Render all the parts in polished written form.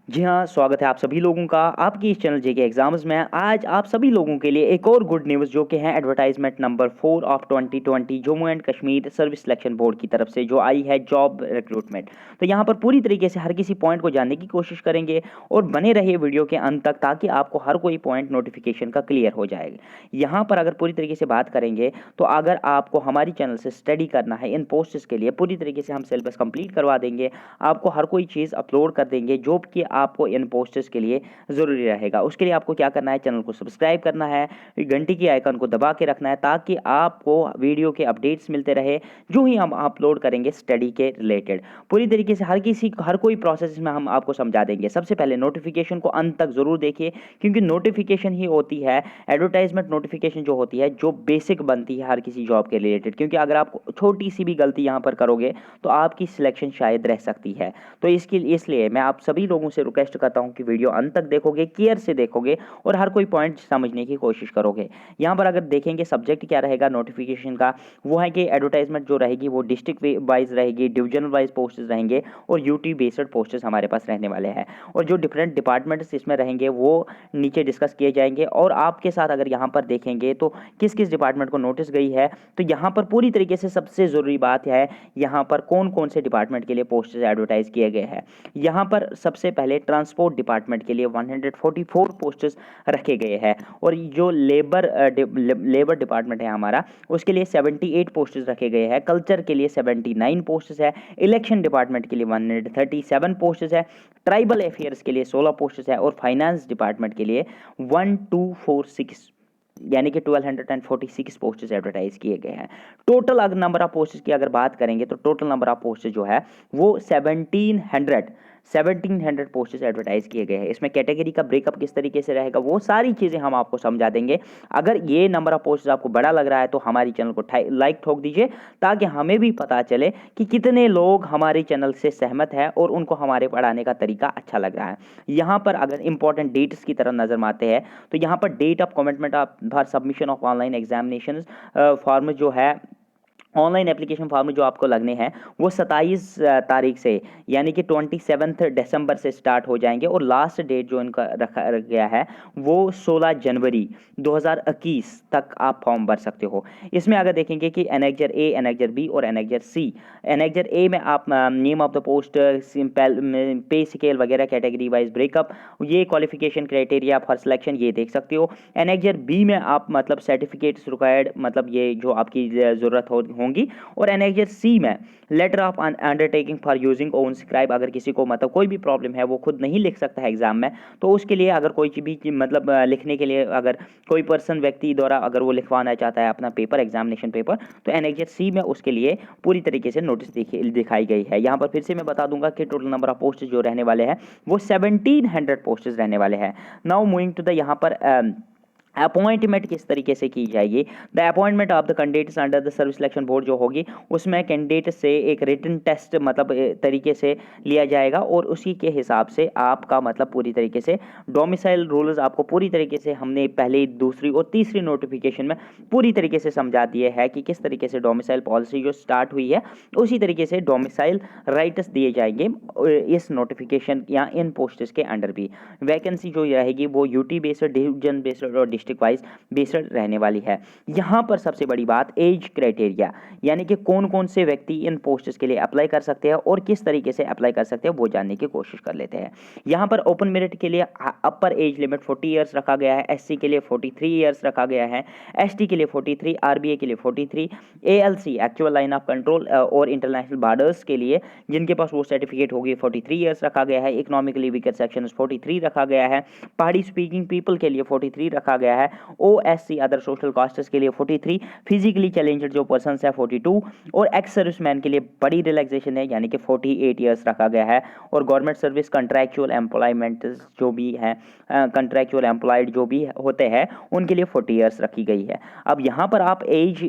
जी हाँ, स्वागत है आप सभी लोगों का आपकी इस चैनल जेके एग्जाम्स में। आज आप सभी लोगों के लिए एक और गुड न्यूज़ जो कि है advertisement number 4 of 2020 Jammu and Kashmir service selection board की तरफ से जो आई है जॉब रिक्रूटमेंट। तो यहाँ पर पूरी तरीके से हर किसी पॉइंट को जानने की कोशिश करेंगे और बने रहिए वीडियो के अंत तक ताकि आपको हर कोई पॉइंट नोटिफिकेशन का क्लियर हो जाएगा। यहाँ पर अगर पूरी तरीके से बात करेंगे तो अगर आपको हमारी चैनल से स्टडी करना है इन पोस्ट्स के लिए पूरी तरीके से हम सिलेबस कंप्लीट करवा देंगे, आपको हर कोई चीज़ अपलोड कर देंगे जो कि आपको इन पोस्टर्स के लिए ज़रूरी रहेगा। उसके लिए आपको क्या करना है, चैनल को सब्सक्राइब करना है, घंटी की आइकन को दबा के रखना है ताकि आपको वीडियो के अपडेट्स मिलते रहे जो ही हम अपलोड करेंगे स्टडी के रिलेटेड। पूरी तरीके से हर कोई प्रोसेस में हम आपको समझा देंगे। सबसे पहले नोटिफिकेशन को अंत तक ज़रूर देखिए क्योंकि नोटिफिकेशन ही होती है, एडवर्टाइजमेंट नोटिफिकेशन जो होती है जो बेसिक बनती है हर किसी जॉब के रिलेटेड, क्योंकि अगर आप छोटी सी भी गलती यहाँ पर करोगे तो आपकी सिलेक्शन शायद रह सकती है। तो इसलिए मैं आप सभी लोगों से रिक्वेस्ट करता हूं कि वीडियो अंत तक देखोगे, केयर से देखोगे और हर कोई पॉइंट समझने की कोशिश करोगे। यहाँ पर अगर देखेंगे सब्जेक्ट क्या रहेगा नोटिफिकेशन का, वो है कि एडवर्टाइजमेंट जो रहेगी वो डिस्ट्रिक्ट वाइज रहेगी, डिविजनल वाइज पोस्टेज रहेंगे और यूटी बेस्ड पोस्टेज हमारे पास रहने वाले हैं। और जो डिफरेंट डिपार्टमेंट्स इसमें रहेंगे वो नीचे डिस्कस किए जाएंगे और आपके साथ अगर यहाँ पर देखेंगे तो किस किस डिपार्टमेंट को नोटिस गई है, तो यहाँ पर पूरी तरीके से सबसे ज़रूरी बात है यहाँ पर कौन कौन से डिपार्टमेंट के लिए पोस्टेज एडवर्टाइज किए गए हैं। यहाँ पर सबसे पहले ट्रांसपोर्ट डिपार्टमेंट के लिए 144 पोस्टेज रखे गए हैं और जो लेबर डिपार्टमेंट है हमारा उसके लिए 78 पोस्टेज रखे गए हैं। कल्चर के लिए 79 पोस्टेज है। इलेक्शन डिपार्टमेंट के लिए 137 पोस्टेज है। ट्राइबल अफेयर्स के लिए 16 पोस्टेज है और फाइनेंस डिपार्टमेंट के लिए 1246 यानी कि 1246 पोस्टेज एडवर्टाइज किए गए हैं। टोटल अगर नंबर ऑफ पोस्टेज की अगर बात करेंगे तो टोटल नंबर ऑफ पोस्टेज जो है वो 1700 पोस्टेज एडवर्टाइज किए गए हैं। इसमें कैटेगरी का ब्रेकअप किस तरीके से रहेगा वो सारी चीज़ें हम आपको समझा देंगे। अगर ये नंबर ऑफ पोस्टेज आपको बड़ा लग रहा है तो हमारी चैनल को लाइक ठोक दीजिए ताकि हमें भी पता चले कि कितने लोग हमारे चैनल से सहमत है और उनको हमारे पढ़ाने का तरीका अच्छा लग रहा है। यहाँ पर अगर इंपॉर्टेंट डेट्स की तरफ नजर मारते हैं तो यहाँ पर date of commitment for submission of online examination form जो है, ऑनलाइन एप्लीकेशन फॉर्म जो आपको लगने हैं वो 27 तारीख से यानी कि 27 दिसंबर से स्टार्ट हो जाएंगे और लास्ट डेट जो इनका रखा गया है वो 16 जनवरी 2021 तक आप फॉर्म भर सकते हो। इसमें अगर देखेंगे कि एनेक्जर ए, एनेक्जर बी और एनेक्जर सी, एनेक्जर ए में आप नेम ऑफ द पोस्ट, पे स्केल वगैरह, कैटेगरी वाइज ब्रेकअप, ये क्वालिफिकेशन क्राइटेरिया फॉर सिलेक्शन ये देख सकते हो। एनेक्जर बी में आप मतलब सर्टिफिकेट्स रिक्वायर्ड मतलब ये जो आपकी ज़रूरत होंगी और एनेक्जर सी में letter of undertaking for using own scribe, अगर किसी को मतलब कोई भी प्रॉब्लम है वो खुद नहीं लिख सकता है एग्जाम में तो उसके लिए अगर कोई भी मतलब लिखने के लिए अगर कोई पर्सन व्यक्ति द्वारा अगर वो लिखवाना चाहता है अपना पेपर, एग्जामिनेशन पेपर, तो एनेक्जर सी में उसके लिए पूरी तरीके से नोटिस दिखाई गई है। यहाँ पर फिर से मैं बता दूंगा कि टोटल नंबर ऑफ पोस्ट जो रहने वाले हैं वो 1700 पोस्ट रहने वाले हैं। नाउ मूविंग टू द यहाँ पर अपॉइंटमेंट किस तरीके से की जाएगी। The appointment of the candidates under the service selection board जो होगी उसमें कैंडिडेट से एक रिटन टेस्ट मतलब तरीके से लिया जाएगा और उसी के हिसाब से आपका मतलब पूरी तरीके से डोमिसाइल रूल्स आपको पूरी तरीके से हमने पहले, दूसरी और तीसरी नोटिफिकेशन में पूरी तरीके से समझा दिए है कि किस तरीके से डोमिसाइल पॉलिसी जो स्टार्ट हुई है उसी तरीके से डोमिसाइल राइट्स दिए जाएंगे इस नोटिफिकेशन या इन पोस्ट्स के अंडर भी। वैकेंसी जो रहेगी वो यूटी बेस्ड, डिवीजन बेस्ड और डिस्ट्रिक्ट वाइज बेस्ड रहने वाली है। यहाँ पर सबसे बड़ी बात एज क्राइटेरिया यानी कि कौन कौन से व्यक्ति इन पोस्ट्स के लिए अप्लाई कर सकते हैं और किस तरीके से अप्लाई कर सकते हैं वो जानने की कोशिश कर लेते हैं। यहाँ पर ओपन मेरिट के लिए अपर एज लिमिट 40 ईयर्स रखा गया है, एससी के लिए 43 ईयर्स रखा गया है, एसटी के लिए 43, आरबीए के लिए 43, ALC actual line of control और इंटरनेशनल बॉर्डर्स के लिए जिनके पास वो सर्टिफिकेट होगी 43 ईयर्स रखा गया है, इकोनॉमिकली वीकर सेक्शन 43 रखा गया है, पहाड़ी स्पीकिंग पीपल के लिए 43 रखा गया है, ओएससी अदर सोशल कास्ट्स के लिए 43, फिजिकली चैलेंज्ड जो पर्सन है 42 और एक्स सर्विसमैन के लिए बड़ी रिलैक्सेशन है यानी कि 48 ईयर्स रखा गया है। और गवर्नमेंट सर्विस कंट्रैक्चुअल एम्प्लॉयमेंट जो भी है, कंट्रैक्चुअल एम्प्लॉयड जो भी होते हैं उनके लिए 40 ईयर्स रखी गई है। अब यहाँ पर आप एज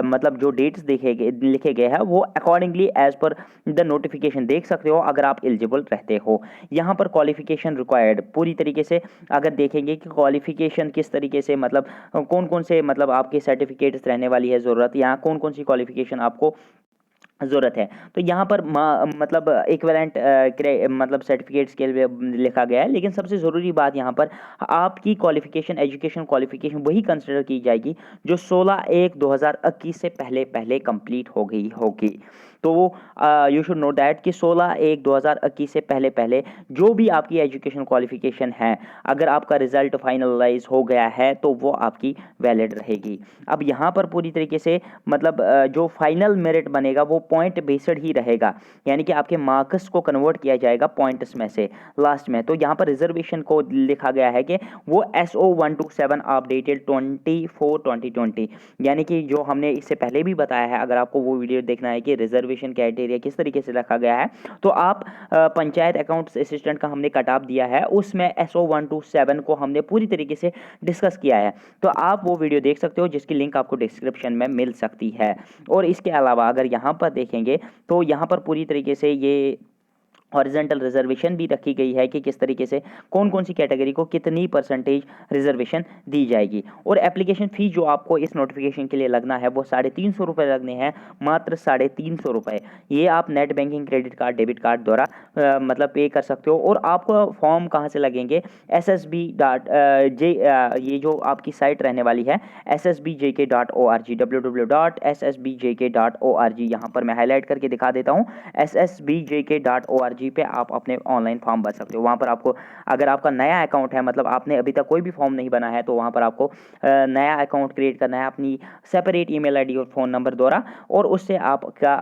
मतलब जो डेट्स लिखे गए हैं वो accordingly as per the notification देख सकते हो अगर आप एलिजिबल रहते हो। यहाँ पर क्वालिफिकेशन रिक्वायर्ड पूरी तरीके से अगर देखेंगे कि क्वालिफिकेशन किस तरीके से मतलब कौन कौन से मतलब आपके सर्टिफिकेट्स रहने वाली है ज़रूरत, यहाँ कौन कौन सी क्वालिफिकेशन आपको ज़रूरत है। तो यहाँ पर मतलब इक्विवेलेंट मतलब सर्टिफिकेट्स के लिए लिखा गया है, लेकिन सबसे ज़रूरी बात यहाँ पर आपकी क्वालिफ़िकेशन, एजुकेशन क्वालिफ़िकेशन वही कंसिडर की जाएगी जो 16/1/2021 से पहले पहले कंप्लीट हो गई होगी। तो यू शुड नो दैट कि 16/1/2021 से पहले पहले जो भी आपकी एजुकेशन क्वालिफ़िकेशन है, अगर आपका रिज़ल्ट फाइनलाइज हो गया है तो वो आपकी वैलिड रहेगी। अब यहाँ पर पूरी तरीके से मतलब जो फाइनल मेरिट बनेगा वो पॉइंट बेस्ड ही रहेगा, यानी कि आपके मार्क्स को कन्वर्ट किया जाएगा पॉइंट्स में से लास्ट में। तो यहाँ पर रिजर्वेशन को लिखा गया है कि वो SO127 अपडेटेड 24/2020, यानी कि जो हमने इससे पहले भी बताया है, अगर आपको वो वीडियो देखना है कि रिजर्वेशन क्राइटेरिया किस तरीके से रखा गया है, तो आप पंचायत अकाउंट्स असिस्टेंट का हमने कट ऑफ दिया है, उसमें SO127 को हमने पूरी तरीके से डिस्कस किया है। तो आप वो वीडियो देख सकते हो, जिसकी लिंक आपको डिस्क्रिप्शन में मिल सकती है। और इसके अलावा अगर यहाँ पर देखेंगे तो यहाँ पर पूरी तरीके से ये हॉरिजॉन्टल रिजर्वेशन भी रखी गई है कि किस तरीके से कौन कौन सी कैटेगरी को कितनी परसेंटेज रिजर्वेशन दी जाएगी। और एप्लीकेशन फ़ी जो आपको इस नोटिफिकेशन के लिए लगना है वो 350 रुपये लगने हैं, मात्र 350 रुपये। ये आप net banking, credit card, debit card द्वारा मतलब पे कर सकते हो। और आपको फॉर्म कहाँ से लगेंगे, SSB.J, ये जो आपकी साइट रहने वाली है SSBJK.org, www.ssbjk.org, यहाँ पर मैं हाईलाइट करके दिखा देता हूँ। SSBJK.org पे आप अपने ऑनलाइन फॉर्म भर सकते हो। वहाँ पर आपको, अगर आपका नया अकाउंट है, मतलब आपने अभी तक कोई भी फॉर्म नहीं बना है, तो वहाँ पर आपको नया अकाउंट क्रिएट करना है अपनी सेपरेट ईमेल आईडी और फ़ोन नंबर द्वारा, और उससे आपका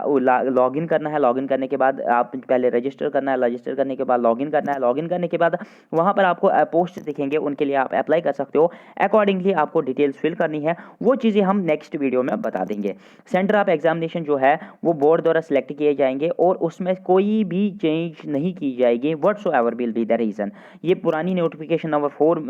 लॉगिन करना है। लॉगिन करने के बाद आप पहले रजिस्टर करना है, रजिस्टर करने के बाद लॉगिन करना है। लॉगिन करने के बाद वहाँ पर आपको पोस्ट दिखेंगे, उनके लिए आप अप्लाई कर सकते हो। अकॉर्डिंगली आपको डिटेल्स फिल करनी है, वो चीज़ें हम नेक्स्ट वीडियो में बता देंगे। सेंटर ऑफ एग्जामिनेशन जो है वो बोर्ड द्वारा सिलेक्ट किए जाएंगे और उसमें कोई भी चेंज नहीं की जाएगी, whatsoever will be the reason. ये पुरानी नोटिफिकेशन नंबर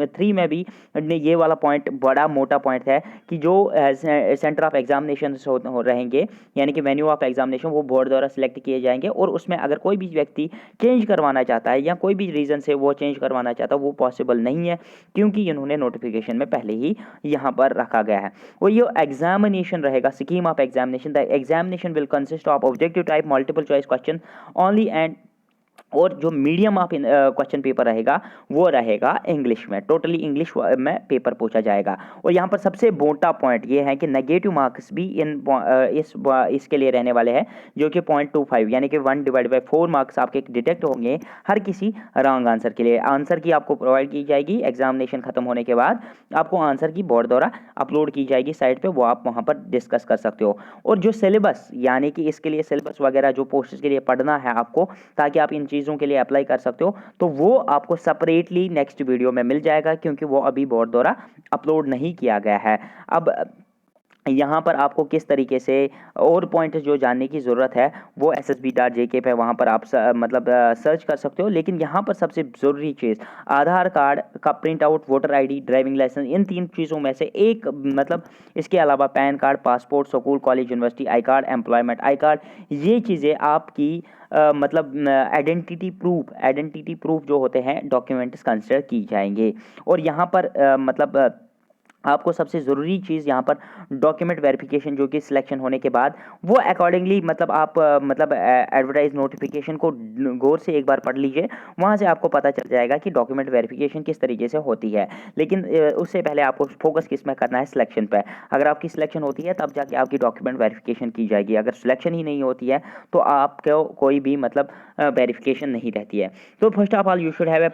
3 में भी ये वाला पॉइंट बड़ा मोटा पॉइंट है कि जो सेंटर ऑफ एग्जामिनेशन हो रहेंगे, यानी कि वेन्यू ऑफ एग्जामिनेशन, वो बोर्ड द्वारा सिलेक्ट किए जाएंगे। और उसमें अगर कोई भी व्यक्ति चेंज करवाना चाहता है या कोई भी रीज़न से वो चेंज करवाना चाहता है, वो पॉसिबल नहीं है, क्योंकि इन्होंने नोटिफिकेशन में पहले ही यहाँ पर रखा गया है। और ये एग्जामिनेशन रहेगा, scheme of examination, the examination will consist of objective type, multiple choice question only, and और जो मीडियम ऑफ क्वेश्चन पेपर रहेगा वो रहेगा इंग्लिश में, टोटली इंग्लिश में पेपर पूछा जाएगा। और यहाँ पर सबसे मोटा पॉइंट ये है कि नेगेटिव मार्क्स भी इसके लिए रहने वाले हैं, जो कि 0.25, यानी कि 1/4 मार्क्स आपके डिटेक्ट होंगे हर किसी रॉन्ग आंसर के लिए। आंसर की आपको प्रोवाइड की जाएगी, एग्जामिनेशन खत्म होने के बाद आपको आंसर की बोर्ड द्वारा अपलोड की जाएगी साइट पे, वो आप वहाँ पर डिस्कस कर सकते हो। और जो सिलेबस, यानी कि इसके लिए सिलेबस वगैरह जो पोस्ट के लिए पढ़ना है आपको, ताकि आप इन चीज़ों के लिए अप्लाई कर सकते हो, तो वो आपको सेपरेटली नेक्स्ट वीडियो में मिल जाएगा, क्योंकि वो अभी बोर्ड द्वारा अपलोड नहीं किया गया है। अब यहाँ पर आपको किस तरीके से और पॉइंट जो जानने की ज़रूरत है वो SSB.JK पे वहाँ पर आप मतलब सर्च कर सकते हो। लेकिन यहाँ पर सबसे ज़रूरी चीज़ आधार कार्ड का print out, voter ID, driving licence, इन 3 चीज़ों में से एक, मतलब इसके अलावा PAN card, passport, school, college, university I card, employment I card, ये चीज़ें आपकी मतलब आइडेंटिटी प्रूफ जो होते हैं डॉक्यूमेंट्स कंसिडर की जाएंगे। और यहाँ पर मतलब आपको सबसे ज़रूरी चीज़ यहाँ पर डॉक्यूमेंट वेरिफिकेशन, जो कि सिलेक्शन होने के बाद वो अकॉर्डिंगली, मतलब आप मतलब एडवर्टाइज नोटिफिकेशन को गौर से एक बार पढ़ लीजिए, वहाँ से आपको पता चल जाएगा कि डॉक्यूमेंट वेरिफिकेशन किस तरीके से होती है। लेकिन उससे पहले आपको फोकस किस में करना है, सिलेक्शन पर। अगर आपकी सिलेक्शन होती है तब जाके आपकी डॉक्यूमेंट वेरिफिकेशन की जाएगी, अगर सिलेक्शन ही नहीं होती है तो आपको कोई भी मतलब वेरिफिकेशन नहीं रहती है। तो first of all you should have a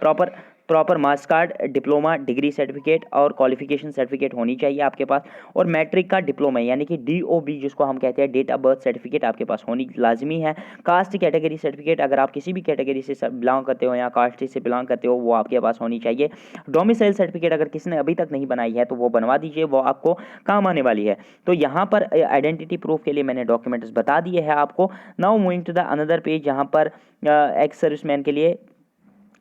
proper marks card, diploma, degree certificate और क्वालिफिकेशन सर्टिफिकेट होनी चाहिए आपके पास। और मैट्रिक का डिप्लोमा, यानी कि DOB जिसको हम कहते हैं, डेट ऑफ बर्थ सर्टिफिकेट आपके पास होनी लाजमी है। कास्ट कैटेगरी सर्टिफिकेट, अगर आप किसी भी कैटेगरी से बिलोंग करते हो या कास्ट से बिलोंग करते हो, वो आपके पास होनी चाहिए। डोमिसाइल सर्टिफिकेट अगर किसी ने अभी तक नहीं बनाई है तो वो बनवा दीजिए, वो आपको काम आने वाली है। तो यहाँ पर आइडेंटिटी प्रूफ के लिए मैंने डॉक्यूमेंट्स बता दिए हैं आपको। Now moving to the another page, यहाँ पर एक्स सर्विसमैन के लिए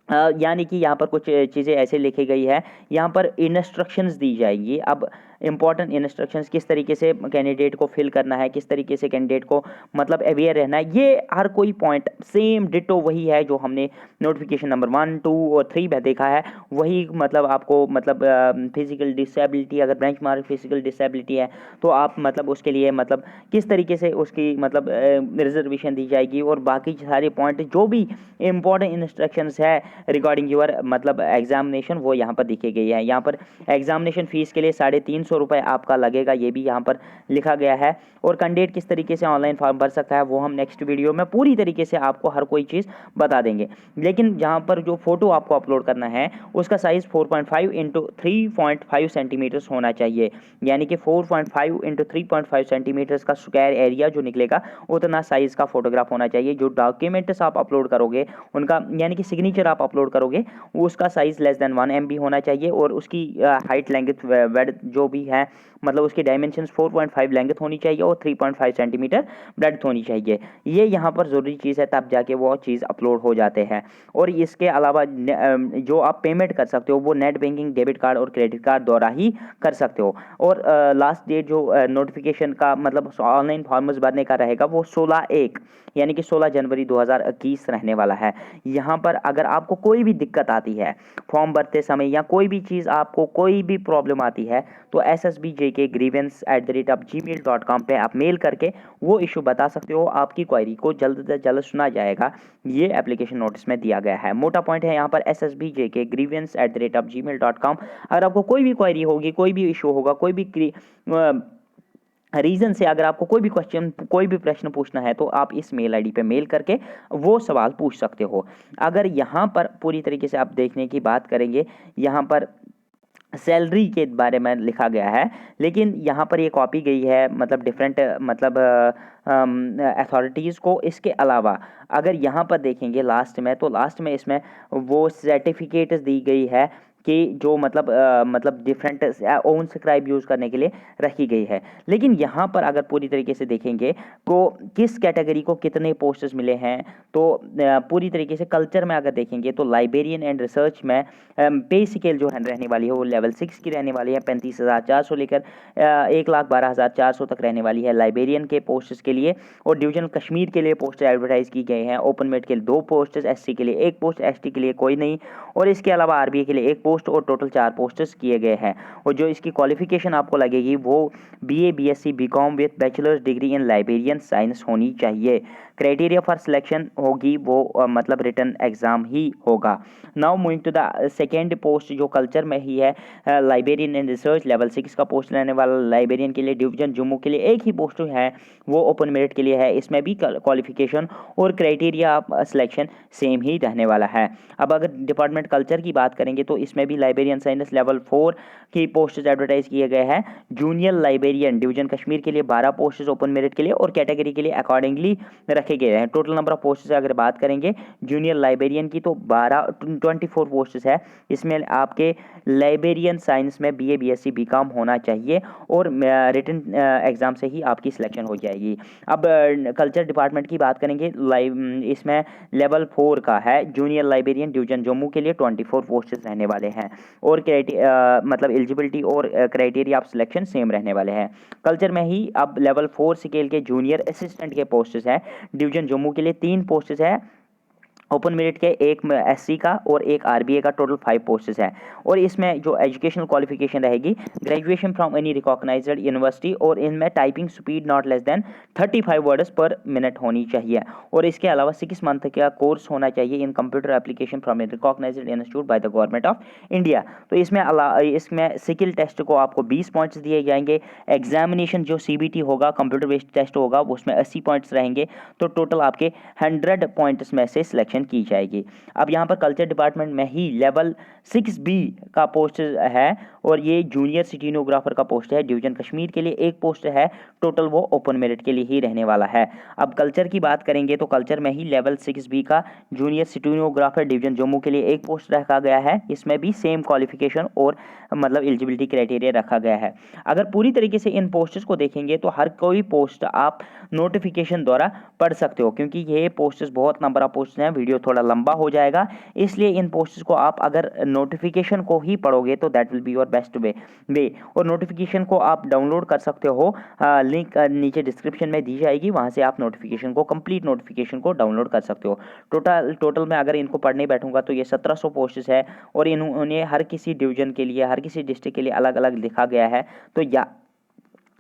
यानी कि यहाँ पर कुछ चीज़ें ऐसे लिखी गई है, यहाँ पर इंस्ट्रक्शंस दी जाएंगी। अब इंपॉर्टेंट इंस्ट्रक्शंस किस तरीके से कैंडिडेट को फिल करना है, किस तरीके से कैंडिडेट को मतलब अवेयर रहना है, ये हर कोई पॉइंट सेम डिटो वही है जो हमने नोटिफिकेशन नंबर 1, 2 और 3 में देखा है। वही मतलब आपको मतलब फिजिकल डिसेबिलिटी, अगर बेंचमार्क फिजिकल डिसेबिलिटी है तो आप मतलब उसके लिए मतलब किस तरीके से उसकी मतलब रिजर्वेशन दी जाएगी, और बाकी सारे पॉइंट जो भी इंपॉर्टेंट इंस्ट्रक्शंस है रिगार्डिंग योर मतलब एग्जामिनेशन वो यहाँ पर दिखे गई है। यहाँ पर एग्जामिनेशन फीस के लिए 350 रुपये आपका लगेगा, ये भी यहाँ पर लिखा गया है। और कैंडिडेट किस तरीके से ऑनलाइन फॉर्म भर सकता है वो हम नेक्स्ट वीडियो में पूरी तरीके से आपको हर कोई चीज़ बता देंगे। लेकिन जहाँ पर जो फोटो आपको अपलोड करना है उसका साइज़ 4.5 इंटू 3.5 सेंटीमीटर्स होना चाहिए, यानी कि 4.5 इंटू 3.5 सेंटीमीटर्स का स्क्वायर एरिया जो निकलेगा उतना साइज़ का फोटोग्राफ होना चाहिए। जो डॉक्यूमेंट्स आप अपलोड करोगे उनका यानी कि सिग्नेचर आप अपलोड करोगे उसका साइज़ लेस देन 1 MB होना चाहिए, और उसकी हाइट लेंथ वेड जो भी है मतलब उसकी डायमेंशंस 4.5 लेंथ होनी चाहिए और 3.5 सेंटीमीटर ब्रेड्थ होनी चाहिए। ये यहाँ पर ज़रूरी चीज़ है, तब जाके वो चीज़ अपलोड हो जाते हैं। और इसके अलावा जो आप पेमेंट कर सकते हो वो नेट बैंकिंग, डेबिट कार्ड और क्रेडिट कार्ड द्वारा ही कर सकते हो। और लास्ट डेट जो नोटिफिकेशन का मतलब ऑनलाइन फॉर्म्स भरने का रहेगा वो 16/1 यानी कि 16 जनवरी 2021 रहने वाला है। यहाँ पर अगर आपको कोई भी दिक्कत आती है फॉर्म भरते समय या कोई भी चीज़ आपको कोई भी प्रॉब्लम आती है तो ssbjkgrievance@gmail.com पे आप मेल करके वो इशू बता सकते हो। आपकी क्वायरी को जल्द से जल्द सुना जाएगा, ये एप्लीकेशन नोटिस में दिया गया है। मोटा पॉइंट है यहाँ पर ssbjkgrievance@gmail.com। अगर आपको कोई भी क्वायरी होगी, कोई भी इशू होगा, कोई भी रीज़न से अगर आपको कोई भी क्वेश्चन, कोई भी प्रश्न पूछना है तो आप इस मेल आईडी पे मेल करके वो सवाल पूछ सकते हो। अगर यहाँ पर पूरी तरीके से आप देखने की बात करेंगे, यहाँ पर सैलरी के बारे में लिखा गया है, लेकिन यहाँ पर ये कॉपी गई है मतलब डिफरेंट मतलब अथॉरिटीज़ को। इसके अलावा अगर यहाँ पर देखेंगे लास्ट में, तो लास्ट में इसमें वो सर्टिफिकेट्स दी गई है कि जो मतलब डिफरेंट ओन स्क्राइब यूज़ करने के लिए रखी गई है। लेकिन यहाँ पर अगर पूरी तरीके से देखेंगे तो किस कैटेगरी को कितने पोस्ट्स मिले हैं, तो पूरी तरीके से कल्चर में अगर देखेंगे तो लाइब्रेरियन एंड रिसर्च में पे स्केल जो है रहने वाली है वो लेवल 6 की रहने वाली है। 35,400 लेकर 1,12,400 तक रहने वाली है लाइब्रेरियन के पोस्ट्स के लिए। और डिवीजन कश्मीर के लिए पोस्ट एडवर्टाइज की गए हैं। ओपन मेरिट के लिए 2 पोस्ट, SC के लिए 1 पोस्ट, ST के लिए कोई नहीं, और इसके अलावा RBA के लिए 1 पोस्ट और टोटल 4 पोस्ट्स किए गए हैं। और जो इसकी क्वालिफिकेशन आपको लगेगी वो BA, BSc, BCom with bachelors degree in librarian science होनी चाहिए। क्राइटेरिया फॉर सिलेक्शन होगी वो मतलब रिटन एग्जाम ही होगा। Now moving to the second post जो कल्चर में ही है, लाइब्रेरियन एंड रिसर्च लेवल 6 का पोस्ट लेने वाला लाइब्रेरियन के लिए डिवीजन जम्मू के लिए एक ही पोस्ट है, वो ओपन मेरिट के लिए है। इसमें भी क्वालिफिकेशन और क्राइटेरिया सिलेक्शन सेम ही रहने वाला है। अब अगर डिपार्टमेंट कल्चर की बात करेंगे तो इसमें भी लाइब्रेरियन साइंस लेवल 4 की पोस्ट्स एडवर्टाइज किए गए हैं। जूनियर लाइब्रेरियन डिवीजन कश्मीर के लिए 12 पोस्ट्स ओपन मेरिट के लिए और कैटेगरी के लिए अकॉर्डिंगली रखे गए हैं। टोटल नंबर ऑफ पोस्ट्स से अगर बात करेंगे जूनियर लाइब्रेरियन की तो 24 पोस्ट्स है। इसमें आपके लाइब्रेरियन साइंस में BA, BSc, BCom होना चाहिए और रिटन एग्जाम से ही आपकी सिलेक्शन हो जाएगी। अब कल्चर डिपार्टमेंट की बात करेंगे, इसमें लेवल 4 का है। जूनियर लाइब्रेरियन डिवीजन जम्मू के लिए 24 पोस्ट्स रहने वाले हैं और मतलब एलिजिबिलिटी और क्राइटेरिया ऑफ सिलेक्शन सेम रहने वाले हैं। कल्चर में ही अब लेवल 4 स्केल के जूनियर असिस्टेंट के पोस्ट्स हैं। डिवीजन जम्मू के लिए 3 पोस्ट्स है, ओपन मेरिट के 1 SC का और 1 RBA का, टोटल 5 पोस्ट्स हैं। और इसमें जो एजुकेशनल क्वालिफिकेशन रहेगी graduation from any recognised university और इनमें typing speed not less than 35 words per minute होनी चाहिए। और इसके अलावा 6 मंथ का कोर्स होना चाहिए in computer application from a recognised institute by the government of India. तो इसमें स्किल टेस्ट को आपको 20 पॉइंट्स दिए जाएंगे। एग्जामिनेशन जो CBT होगा कंप्यूटर बेस्ड टेस्ट होगा उसमें 80 पॉइंट्स रहेंगे। तो टोटल आपके 100 पॉइंट्स में से सिलेक्शन की जाएगी। अब यहाँ पर कल्चर डिपार्टमेंट में ही लेवल 6B का पोस्ट है और ये जूनियर स्टेनोग्राफर का पोस्ट है। डिवीजन कश्मीर के लिए 1 पोस्ट है, टोटल वो ओपन मेरिट के लिए ही रहने वाला है। अब कल्चर की बात करेंगे तो कल्चर में ही लेवल 6B का जूनियर स्टेनोग्राफर डिवीजन जम्मू के लिए 1 पोस्ट रखा गया है। इसमें भी सेम क्वालिफिकेशन और मतलब एलिजिबिलिटी क्राइटेरिया रखा गया है। अगर पूरी तरीके से इन पोस्ट्स को देखेंगे तो हर कोई पोस्ट आप नोटिफिकेशन द्वारा पढ़ सकते हो, क्योंकि ये पोस्ट्स बहुत नंबर ऑफ पोस्ट हैं। वीडियो वीडियो थोड़ा लंबा हो जाएगा, इसलिए इन पोस्ट्स को आप अगर नोटिफिकेशन को ही पढ़ोगे तो that will be your best way. और नोटिफिकेशन को आप डाउनलोड कर सकते हो, लिंक नीचे डिस्क्रिप्शन में दी जाएगी, वहाँ से आप नोटिफिकेशन को, कंप्लीट नोटिफिकेशन को डाउनलोड कर सकते हो। टोटल में अगर इनको पढ़ने बैठूंगा तो ये 1700 पोस्ट्स है और इन्होंने हर किसी डिवीजन के लिए, हर किसी डिस्ट्रिक्ट के लिए अलग अलग लिखा गया है। तो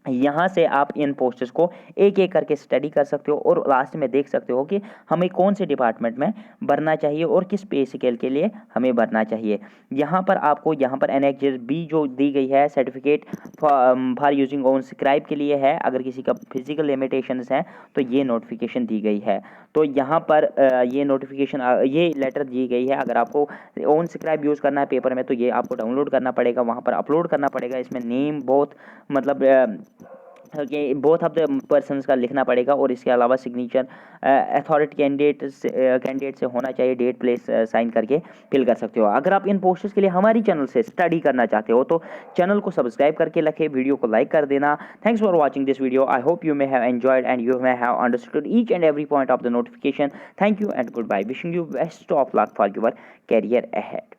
यहाँ से आप इन पोस्टर्स को एक एक करके स्टडी कर सकते हो और लास्ट में देख सकते हो कि हमें कौन से डिपार्टमेंट में भरना चाहिए और किस पे स्केल के लिए हमें भरना चाहिए। यहाँ पर आपको यहाँ पर एनेक्स बी जो दी गई है, certificate for using own scribe के लिए है। अगर किसी का फिजिकल लिमिटेशंस हैं तो ये नोटिफिकेशन दी गई है। तो यहाँ पर ये नोटिफिकेशन, ये लेटर दी गई है। अगर आपको ओन स्क्राइब यूज़ करना है पेपर में तो ये आपको डाउनलोड करना पड़ेगा, वहाँ पर अपलोड करना पड़ेगा। इसमें नेम बहुत मतलब कि बोथ ऑफ द पर्सनस का लिखना पड़ेगा और इसके अलावा सिग्नेचर अथॉरिटी कैंडिडेट से होना चाहिए, डेट प्लेस साइन करके फिल कर सकते हो। अगर आप इन पोस्टर्स के लिए हमारी चैनल से स्टडी करना चाहते हो तो चैनल को सब्सक्राइब करके रखें, वीडियो को लाइक कर देना। Thanks for watching this video. I hope you may have enjoyed and you may have understood each and every point of the notification. Thank you and good bye. Wishing you best of luck for your career ahead.